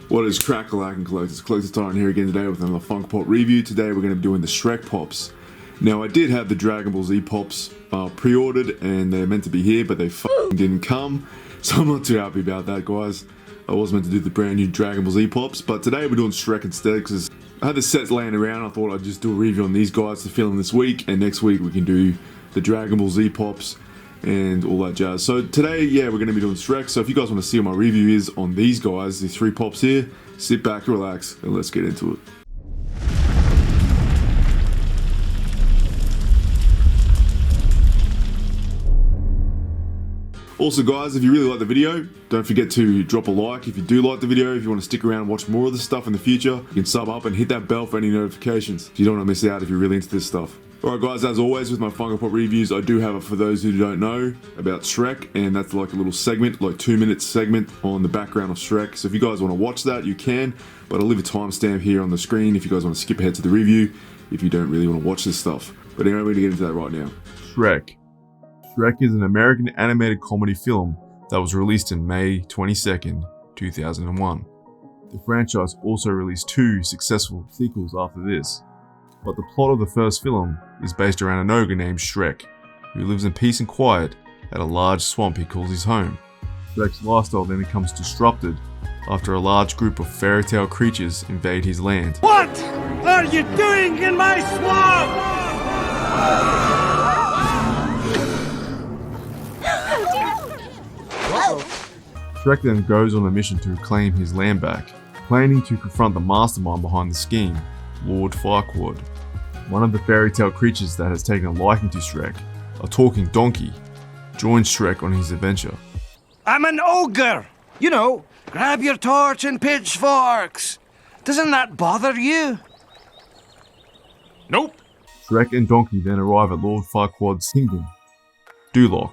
What is crack-a-lackin' collectors? Collector's Tyrant here again today with another Funko Pop review. Today we're going to be doing the Shrek Pops. Now I did have the Dragon Ball Z Pops pre-ordered and they're meant to be here, but they f***ing didn't come. So I'm not too happy about that, guys. I was meant to do the brand new Dragon Ball Z Pops, but today we're doing Shrek instead because I had the sets laying around. I thought I'd just do a review on these guys to fill in this week, and next week we can do the Dragon Ball Z Pops and all that jazz. So today, yeah, we're going to be doing Shrek. So if you guys want to see what my review is on these guys, these three Pops here, sit back, relax, and let's get into it. Also guys, if you really like the video, don't forget to drop a like if you do like the video. If you want to stick around and watch more of this stuff in the future, you can sub up and hit that bell for any notifications. You don't want to miss out if you're really into this stuff. Alright guys, as always with my Funko Pop reviews, I do have it for those who don't know about Shrek, and that's like a little segment, like 2-minute segment on the background of Shrek. So if you guys want to watch that, you can, but I'll leave a timestamp here on the screen if you guys want to skip ahead to the review, if you don't really want to watch this stuff. But anyway, we're going to get into that right now. Shrek. Shrek is an American animated comedy film that was released in May 22nd, 2001. The franchise also released 2 successful sequels after this. But the plot of the first film is based around an ogre named Shrek, who lives in peace and quiet at a large swamp he calls his home. Shrek's lifestyle then becomes disrupted after a large group of fairytale creatures invade his land. What are you doing in my swamp? Shrek then goes on a mission to reclaim his land back, planning to confront the mastermind behind the scheme, Lord Farquaad. One of the fairy tale creatures that has taken a liking to Shrek, a talking donkey, joins Shrek on his adventure. I'm an ogre! You know, grab your torch and pitchforks! Doesn't that bother you? Nope. Shrek and Donkey then arrive at Lord Farquaad's kingdom, Duloc.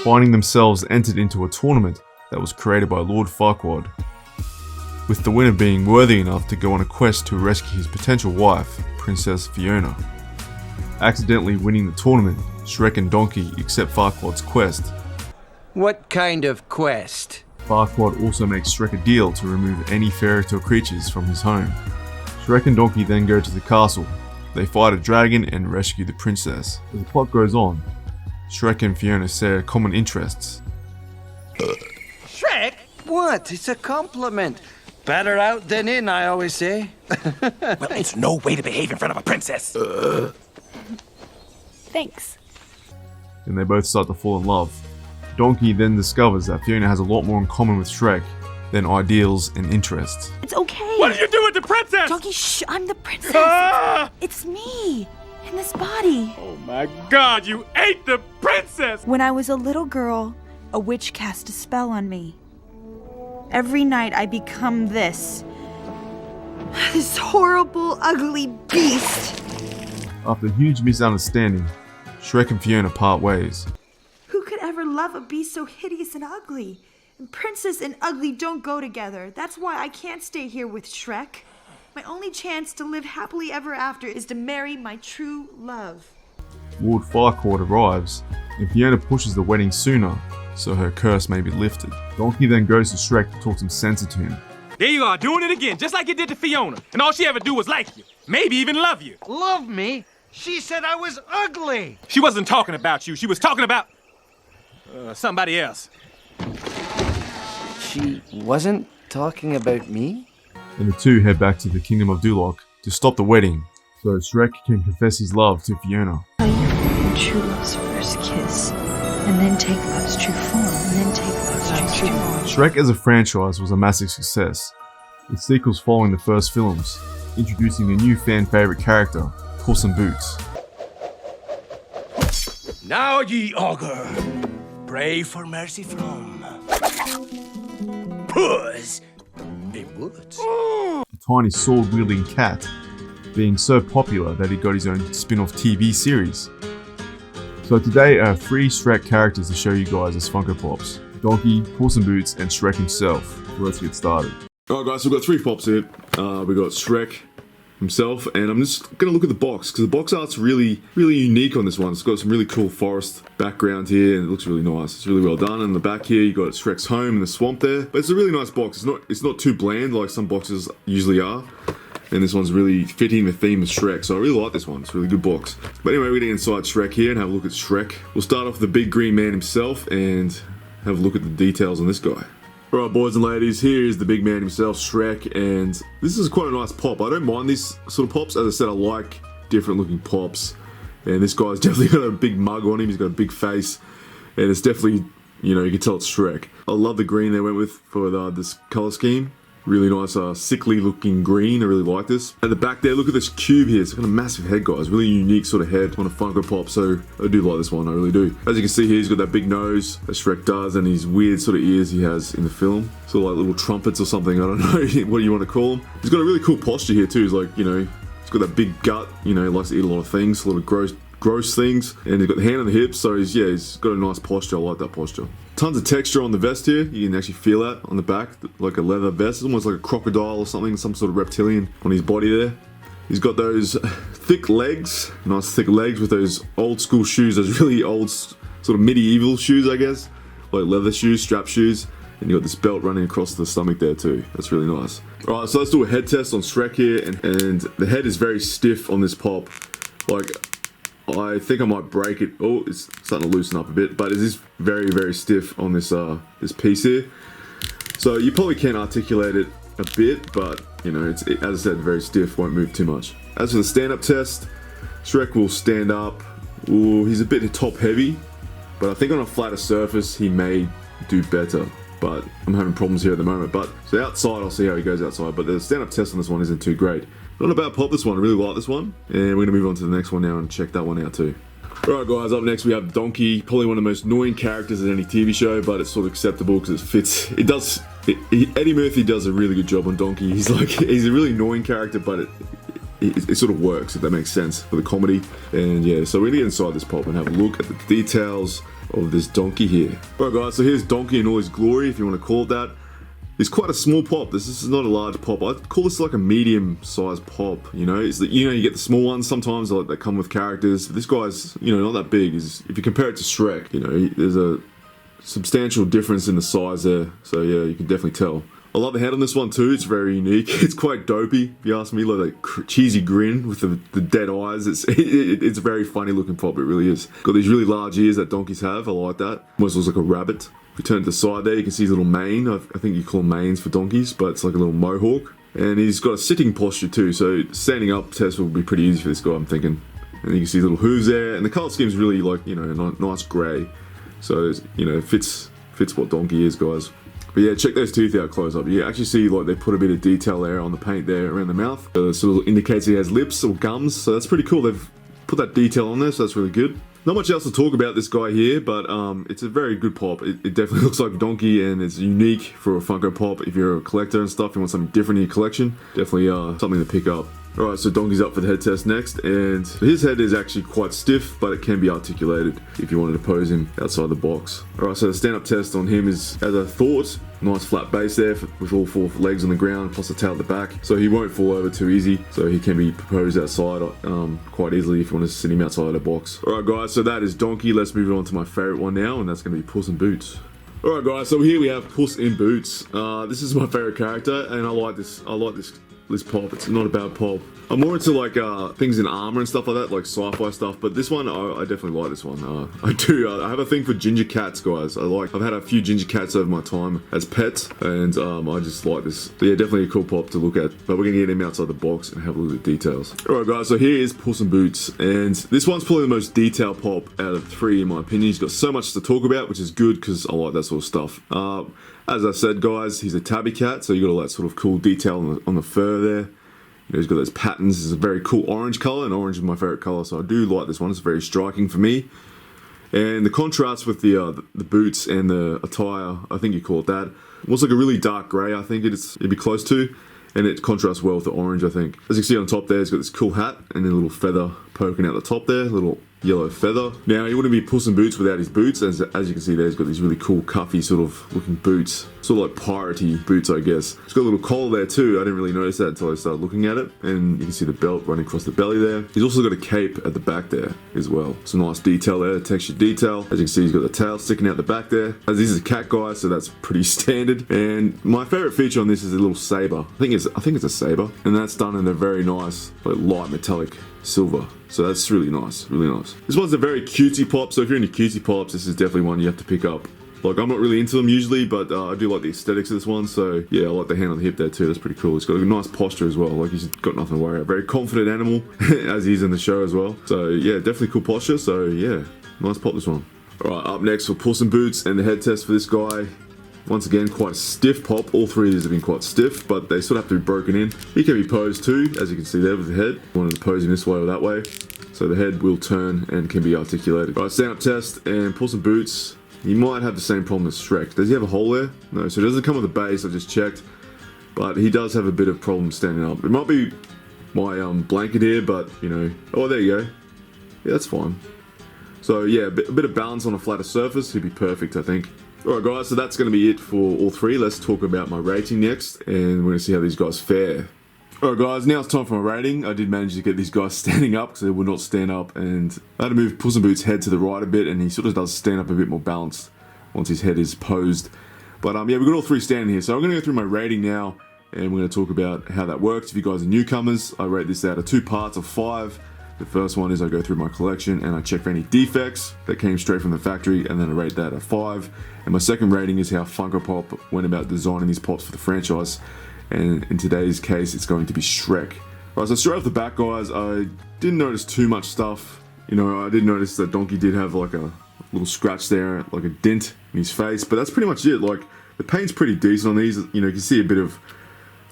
Finding themselves entered into a tournament that was created by Lord Farquaad, with the winner being worthy enough to go on a quest to rescue his potential wife, Princess Fiona. Accidentally winning the tournament, Shrek and Donkey accept Farquaad's quest. What kind of quest? Farquaad also makes Shrek a deal to remove any fairytale creatures from his home. Shrek and Donkey then go to the castle. They fight a dragon and rescue the princess. As the plot goes on, Shrek and Fiona share common interests. Shrek? What? It's a compliment. Better out than in, I always say. Well, it's no way to behave in front of a princess. Thanks. And they both start to fall in love. Donkey then discovers that Fiona has a lot more in common with Shrek than ideals and interests. It's okay. What did you do with the princess? Donkey, shh, I'm the princess. Ah! It's me, in this body. Oh my god, you ate the princess! When I was a little girl, a witch cast a spell on me. Every night I become this horrible, ugly beast. After a huge misunderstanding, Shrek and Fiona part ways. Who could ever love a beast so hideous and ugly? And princess and ugly don't go together. That's why I can't stay here with Shrek. My only chance to live happily ever after is to marry my true love. Lord Farquaad arrives, and Fiona pushes the wedding sooner so her curse may be lifted. Donkey then goes to Shrek to talk some sense into him. There you are, doing it again, just like you did to Fiona. And all she ever do was like you. Maybe even love you. Love me? She said I was ugly. She wasn't talking about you. She was talking about... somebody else. She wasn't talking about me? And the two head back to the kingdom of Duloc to stop the wedding, so Shrek can confess his love to Fiona. How you find true love's first kiss, and then take love's true form, and then take love's true form. Shrek as a franchise was a massive success, with sequels following the first films, introducing a new fan favourite character, Puss in Boots. Now ye augur, pray for mercy from Puss in Woods. A tiny sword-wielding cat, being so popular that he got his own spin-off TV series. So today I have 3 Shrek characters to show you guys as Funko Pops. Donkey, Puss in Boots, and Shrek himself. So let's get started. Alright guys, so we've got 3 Pops here. We got Shrek, himself, and I'm just gonna look at the box because the box art's really unique on this one. It's got some really cool forest background here, and it looks really nice. It's really well done. And the back here, you got Shrek's home in the swamp there, but it's a really nice box. It's not too bland like some boxes usually are. And this one's really fitting the theme of Shrek, so I really like this one. It's a really good box. But anyway, we're getting inside Shrek here and have a look at Shrek. We'll start off with the big green man himself and have a look at the details on this guy. Alright, boys and ladies, here is the big man himself, Shrek, and this is quite a nice pop. I don't mind these sort of pops. As I said, I like different looking pops. And this guy's definitely got a big mug on him. He's got a big face, and it's definitely, you know, you can tell it's Shrek. I love the green they went with for this color scheme. Really nice, sickly looking green. I really like this. At the back there, look at this cube here. It's got a massive head, guys. Really unique sort of head on a Funko Pop. So I do like this one. I really do. As you can see here, he's got that big nose that Shrek does, and his weird sort of ears he has in the film. Sort of like little trumpets or something. I don't know what you want to call them. He's got a really cool posture here too. He's like, you know, he's got that big gut. You know, he likes to eat a lot of things, a lot of gross things, and he's got the hand on the hips, so he's got a nice posture. I like that posture. Tons of texture on the vest here. You can actually feel that on the back, like a leather vest. It's almost like a crocodile or something, some sort of reptilian on his body there. He's got those thick legs, nice thick legs with those old school shoes, those really old sort of medieval shoes, I guess, like leather shoes, strap shoes. And you got this belt running across the stomach there too. That's really nice. All right, so let's do a head test on Shrek here, and the head is very stiff on this pop. Like, I think I might break it. Oh, it's starting to loosen up a bit, but it is very stiff on this this piece here. So you probably can articulate it a bit, but you know, as I said, very stiff, won't move too much. As for the stand-up test, Shrek will stand up. Ooh, he's a bit top heavy, but I think on a flatter surface he may do better. But I'm having problems here at the moment. But so outside, I'll see how he goes outside. But the stand-up test on this one isn't too great. Not a bad pop, this one. I really like this one. And we're going to move on to the next one now and check that one out too. Alright guys, up next we have Donkey. Probably one of the most annoying characters in any TV show, but it's sort of acceptable because it fits. Eddie Murphy does a really good job on Donkey. He's a really annoying character, but it sort of works, if that makes sense, for the comedy. And yeah, so we're going to get inside this pop and have a look at the details of this Donkey here. Alright guys, so here's Donkey in all his glory, if you want to call it that. It's quite a small pop. This is not a large pop. I'd call this like a medium-sized pop. You know, it's that, you know, you get the small ones sometimes like that come with characters. This guy's, you know, not that big. If you compare it to Shrek, you know, there's a substantial difference in the size there. So yeah, you can definitely tell. I love the head on this one too. It's very unique. It's quite dopey, if you ask me. Like that cheesy grin with the dead eyes. It's a very funny looking pop. It really is. Got these really large ears that donkeys have. I like that. Almost looks like a rabbit. If we turn to the side there, you can see his little mane. I think you call them manes for donkeys, but it's like a little mohawk. And he's got a sitting posture too, so standing up test will be pretty easy for this guy, I'm thinking. And you can see little hooves there, and the colour scheme is really like, you know, nice grey. So, you know, fits what Donkey is, guys. But yeah, check those teeth out close up. You actually see like they put a bit of detail there on the paint there around the mouth. So it sort of indicates he has lips or gums, so that's pretty cool. They've put that detail on there, so that's really good. Not much else to talk about this guy here, but it's a very good pop. It definitely looks like Donkey, and it's unique for a Funko Pop. If you're a collector and stuff, you want something different in your collection, definitely something to pick up. Alright, so Donkey's up for the head test next, and his head is actually quite stiff, but it can be articulated if you wanted to pose him outside the box. Alright, so the stand-up test on him is, as I thought, nice flat base there with all four legs on the ground, plus the tail at the back, so he won't fall over too easy, so he can be posed outside quite easily if you want to sit him outside the box. Alright guys, so that is Donkey. Let's move on to my favourite one now, and that's going to be Puss in Boots. Alright guys, so here we have Puss in Boots. This is my favourite character, and I like this pop. It's not a bad pop. I'm more into like things in armor and stuff like that, like sci-fi stuff, but this one, I definitely like this one. I do. I have a thing for ginger cats, guys. I've had a few ginger cats over my time as pets, and I just like this. But yeah, definitely a cool pop to look at, but we're gonna get him outside the box and have a look at the details. Alright guys, so here is Puss in Boots, and this one's probably the most detailed pop out of the three in my opinion. He's got so much to talk about, which is good because I like that sort of stuff. As I said guys, he's a tabby cat, so you got all that sort of cool detail on the fur there. You know, he's got those patterns. It's a very cool orange color, and orange is my favorite color, so I do like this one. It's very striking for me. And the contrast with the boots and the attire, I think you call it that. Almost like a really dark grey, I think it'd be close to. And it contrasts well with the orange, I think. As you can see on top there, he's got this cool hat and a little feather poking out the top there, little yellow feather. Now, he wouldn't be Puss in Boots without his boots. As you can see there, he's got these really cool, cuffy sort of looking boots. Sort of like piratey boots, I guess. He's got a little collar there too. I didn't really notice that until I started looking at it. And you can see the belt running across the belly there. He's also got a cape at the back there as well. Some nice detail there, textured detail. As you can see, he's got the tail sticking out the back there. As this is a cat guy, so that's pretty standard. And my favorite feature on this is a little saber. I think it's a saber. And that's done in a very nice, like, light metallic silver. So that's really nice, really nice. This one's a very cutesy pop, so if you're into cutesy pops, this is definitely one you have to pick up. Like, I'm not really into them usually, but I do like the aesthetics of this one, so yeah, I like the hand on the hip there too. That's pretty cool. It's got a nice posture as well, like he's got nothing to worry about. Very confident animal, as he is in the show as well. So yeah, definitely cool posture, so yeah, nice pop this one. Alright, up next for Puss in Boots, and the head test for this guy. Once again, quite a stiff pop. All three of these have been quite stiff, but they sort of have to be broken in. He can be posed too, as you can see there with the head. Wanted to pose him this way or that way. So the head will turn and can be articulated. Alright, stand up test, and Puss in Boots. He might have the same problem as Shrek. Does he have a hole there? No, so it doesn't come with a base, I just checked. But he does have a bit of problem standing up. It might be my blanket here, but you know. Oh, there you go. Yeah, that's fine. So yeah, a bit of balance on a flatter surface. He'd be perfect, I think. Alright guys, so that's going to be it for all three. Let's talk about my rating next, and we're going to see how these guys fare. Alright guys, now it's time for my rating. I did manage to get these guys standing up, because they would not stand up, and I had to move Puss in Boots' head to the right a bit, and he sort of does stand up a bit more balanced once his head is posed. But yeah, we've got all three standing here, so I'm going to go through my rating now, and we're going to talk about how that works. If you guys are newcomers, I rate this out of 2 parts of 5. The first one is I go through my collection and I check for any defects that came straight from the factory, and then I rate that a 5. And my second rating is how Funko Pop went about designing these pops for the franchise. And in today's case, it's going to be Shrek. Right, so straight off the bat, guys, I didn't notice too much stuff. You know, I did notice that Donkey did have like a little scratch there, like a dent in his face, but that's pretty much it. Like, the paint's pretty decent on these. You know, you can see a bit of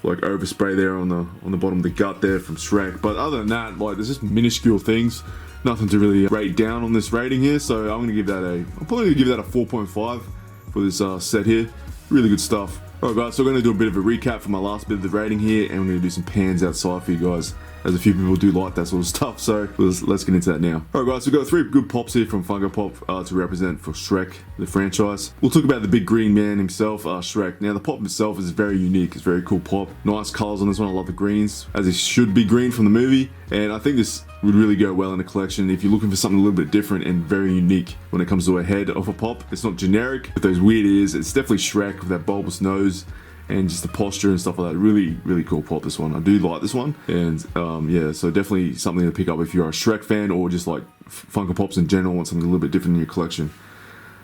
like overspray there on the bottom of the gut there from Shrek, but other than that, like, there's just minuscule things, nothing to really rate down on this rating here. So I'm probably gonna give that a 4.5 for this set here. Really good stuff. Alright guys, so we're going to do a bit of a recap for my last bit of the rating here, and we're going to do some pans outside for you guys, as a few people do like that sort of stuff, so let's get into that now. Alright guys, so we've got 3 good pops here from Funko Pop to represent for Shrek, the franchise. We'll talk about the big green man himself, Shrek. Now the pop itself is very unique, it's a very cool pop. Nice colours on this one, I love the greens, as it should be green from the movie, and I think this would really go well in a collection if you're looking for something a little bit different and very unique when it comes to a head of a pop. It's not generic with those weird ears, it's definitely Shrek with that bulbous nose and just the posture and stuff like that. Really, really cool pop, this one. I do like this one, and yeah, so definitely something to pick up if you're a Shrek fan or just like Funko Pops in general, want something a little bit different in your collection.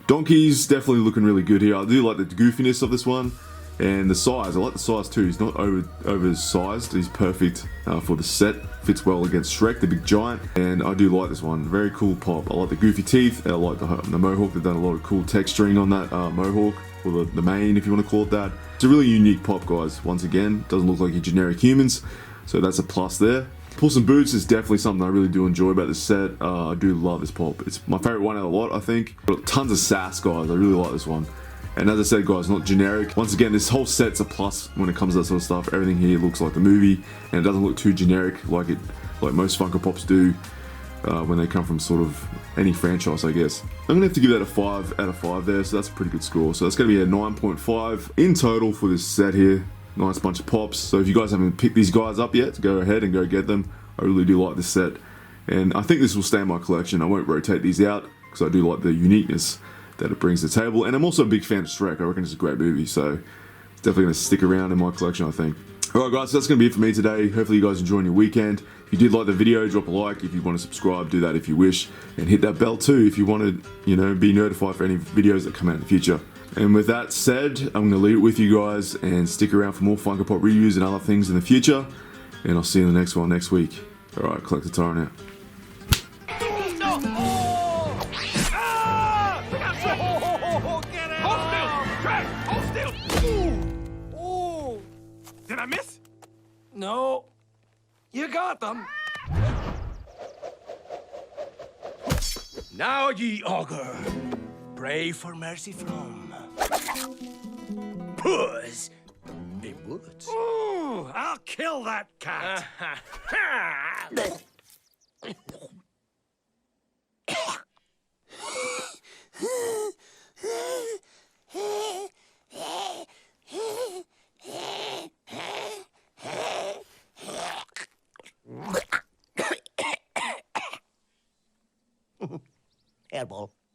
Donkey's definitely looking really good here. I do like the goofiness of this one. And the size, I like the size too. He's not oversized. He's perfect for the set. Fits well against Shrek, the big giant. And I do like this one. Very cool pop. I like the goofy teeth. I like the mohawk. They've done a lot of cool texturing on that mohawk, or the mane, if you want to call it that. It's a really unique pop, guys. Once again, doesn't look like your generic humans, so that's a plus there. Puss in Boots is definitely something I really do enjoy about this set. I do love this pop. It's my favorite one out of the lot, I think. Got tons of sass, guys. I really like this one. And as I said, guys, not generic. Once again, this whole set's a plus when it comes to that sort of stuff. Everything here looks like the movie, and it doesn't look too generic like most Funko Pops do when they come from sort of any franchise, I guess. I'm gonna have to give that a 5 out of 5 there, so that's a pretty good score. So that's gonna be a 9.5 in total for this set here. Nice bunch of pops. So if you guys haven't picked these guys up yet, go ahead and go get them. I really do like this set, and I think this will stay in my collection. I won't rotate these out because I do like the uniqueness that it brings to the table, and I'm also a big fan of Shrek. I reckon it's a great movie, so it's definitely going to stick around in my collection, I think. Alright guys, so that's going to be it for me today. Hopefully you guys enjoying your weekend. If you did like the video, drop a like. If you want to subscribe, do that if you wish, and hit that bell too if you want to, you know, be notified for any videos that come out in the future. And with that said, I'm going to leave it with you guys, and stick around for more Funko Pop reviews and other things in the future, and I'll see you in the next one next week. Alright, collect the Tyrant out. Did I miss? No. You got them. Now, ye augur, pray for mercy from Puss in Woods. Ooh, I'll kill that cat. Hairball.